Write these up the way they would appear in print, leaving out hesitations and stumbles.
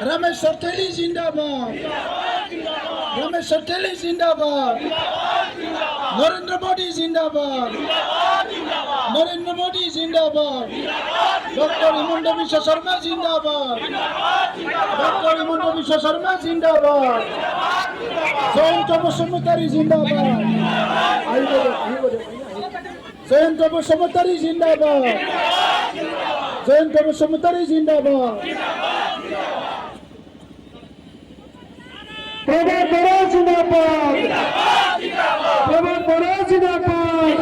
রামেশ্বর তেলি জিন্দাবাদ, রামেশ্বর তেলি জিন্দাবাদ, নরেন্দ্র মোদী জিন্দাবাদ, নরেন্দ্র মোদী জিন্দাবাদ, ডক্টর হিমন্ত বিশ্ব শর্মা জিন্দাবাদ, ডক্টর হিমন্ত বিশ্ব শর্মা জিন্দাবাদ, জয়ন্ত বসুমতারি জিন্দাবাদ, জয়ন্ত বসুমতারি জিন্দাবাদ, জয়ন্ত বসুমতারি জিন্দাবাদ, প্রভাত বড় জিন্দাবাদ, প্রভাত বড় জিন্দাবাদ,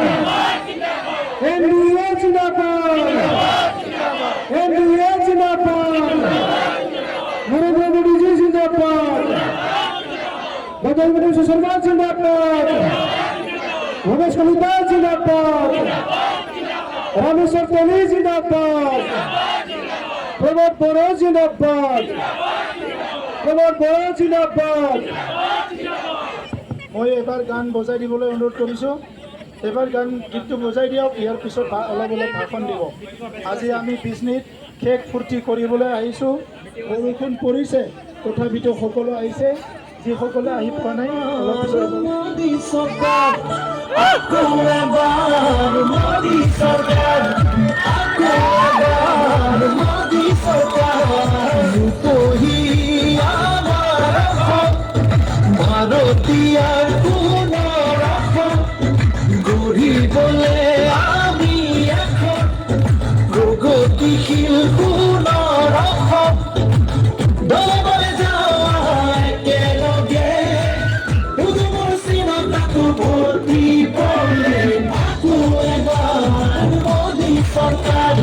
এনডিএ জিন্দাবাদ, এনডিএ জিন্দাবাদ, নরেন্দ্র মোদীজি জিন্দাবাদ, প্রধানমন্ত্রী শর্মা জিন্দাবাদ, রমেশ কলিতা জিন্দাবাদ, রামেশ্বর তেলি জিন্দাবাদ, প্রভাত বড় জিন্দাবাদ, প্রভাত বড় জিন্দাবাদ। মই এবাৰ গান বজাই দিবলৈ অনুৰোধ কৰিছোঁ। এবাৰ গীতটো বজাই দিয়ক, ইয়াৰ পিছত অলপ অলপ ভাষণ দিব। আজি আমি বিজনীত শেষ ফূৰ্তি কৰিবলৈ আহিছোঁ। বৰষুণ পৰিছে, তথাপিতো সকলো আহিছে। যিসকলে আহি পোৱা নাই অলপ মোদী চৰকাৰ আকৌ এবাৰ, মোদী চৰকাৰ আকৌ এবাৰ, মোদী চৰকাৰ ভারতীয়ার পুনর গড়িবলে আমি এখন প্রগতিশীল পুনর দলে বলে যাওয়া একেলগে উদুমৰ চিন্তাটো ভৰ্তি পড়লে আকৌ এবাৰ মোদী চৰকাৰ,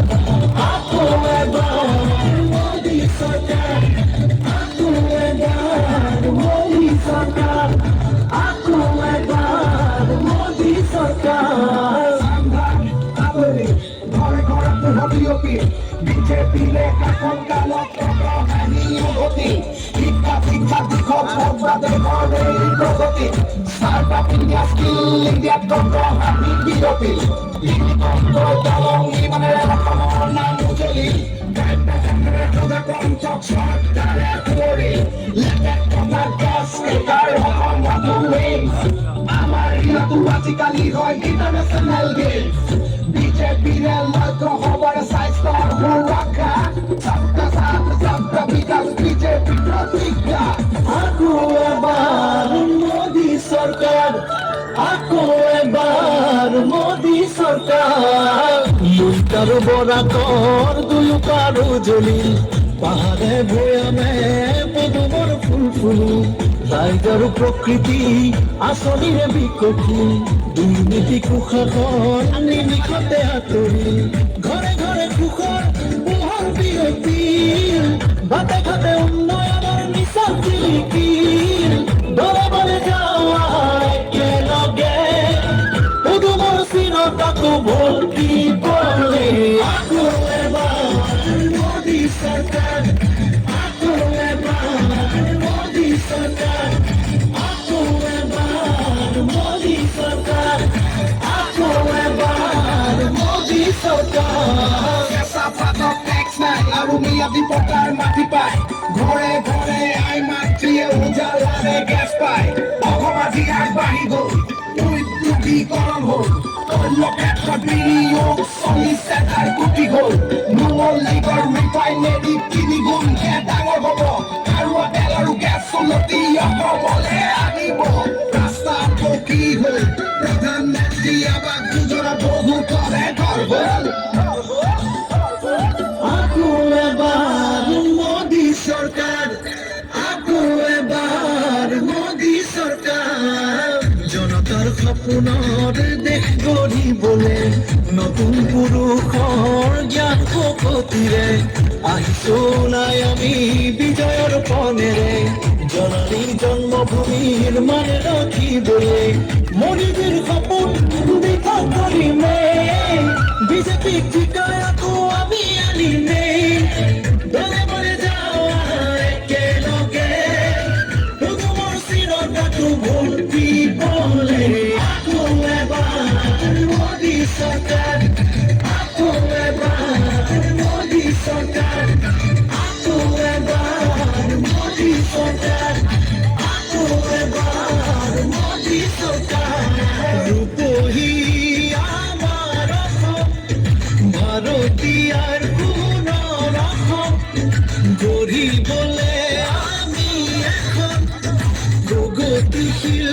আকৌ এবাৰ মোদী চৰকাৰ, আকৌ এবাৰ মোদী সরকার, আকৌ এবার মোদী সরকার। ঘরে ঘরে বিজেপি বিজেপি লেখাখন কালত গতি শিক্ষা শিক্ষা দিশত সৰ্বাদে ঘৰে প্ৰগতি ষ্টাৰ্টআপ ইণ্ডিয়া স্কিল ইণ্ডিয়াত হাবি বিৰতি দলংগী মানে অসমৰ নাম উজলি আমাৰ ইয়াতো আজিকালি হয় ইণ্টাৰনেশ্যনেল গেম। বিজেপিৰে লক্ষ্য হবৰ স্বাস্থ্যৰ সুৰক্ষা, সবকা সাথ সবকা বিকাশ বিজেপি প্ৰতিজ্ঞা। আকৌ এবাৰ মোদী চৰকাৰ, আকৌ এবাৰ মোদী চৰকাৰ। লুইতাৰো বৰাকৰ দুয়োকাৰো জ্বলি পাহাৰে ভৈয়ামে পদুমৰ ফুল ফুলো ৰাইজৰ প্ৰকৃতি আঁচনিৰে বিকশি দুৰ্নীতি কুশাসন নিমিষতে আঁতৰি ঘৰে ঘৰে সুখৰ পোহৰ বিয়পি বাটে ঘাটে উন্নয়নৰ মিছাল জিলিকি দলে বলে যাৱা একেলগে পদুমৰ চিনতাটো ভৰ্তি পৰে। আকৌ এবাৰ মোদী চৰকাৰ, আকৌ এবাৰ মোদী চৰকাৰ, আকৌ এবাৰ মোদী চৰকাৰ, আকৌ এবাৰ মোদী চৰকাৰ। কেঁচা পাতত টেক্স নাই আৰু মিয়াদী পটাৰ মাটি পায়, ঘৰে ঘৰে আই মাতৃয়ে উজালাৰে গেছ পায়। অসম আজি আগবাঢ়ি গ'ল, উদ্যোগীকৰণ হ'ল, তৈল ক্ষেত্ৰত বিনিয়োগ 40,000 কোটি হ'ল। নুমল লীগৰ ৰিফাইনেৰী 3 গুণহে ডাঙৰ হ'ব, আৰু তেল আৰু গেছ চলতি অসমলে আনিব। ৰাস্তা পকী হ'ল, প্ৰধানমন্ত্ৰী আৱাস যোজনা বহুতৰে ঘৰ হ'ল। আকৌ এবাৰ মোদী চৰকাৰ, আকৌ এবাৰ মোদী চৰকাৰ। জনতাৰ সপোনৰ দেশ গঢ়িবলে নতুন পুৰুষৰ জ্ঞান শক্তিৰে আহিছো নাই আমি বিজয়ৰ পনেৰে জননী জন্মভূমিৰ মান ৰাখিবলৈ মোদীৰ সপোন বিফল কৰিমে বিজেপিক জিকাই আকৌ আমি আনিমে দলে বলে যাৱা একেলগে উদুমৰ চিৰতাটো ভৰ্তি পৰে। আকৌ এবাৰ মোদী চৰকাৰ, আকৌ এবাৰ মোদী চৰকাৰ, আকৌ এবাৰ গঢ়িবলে আমি এখন প্ৰগতিশীল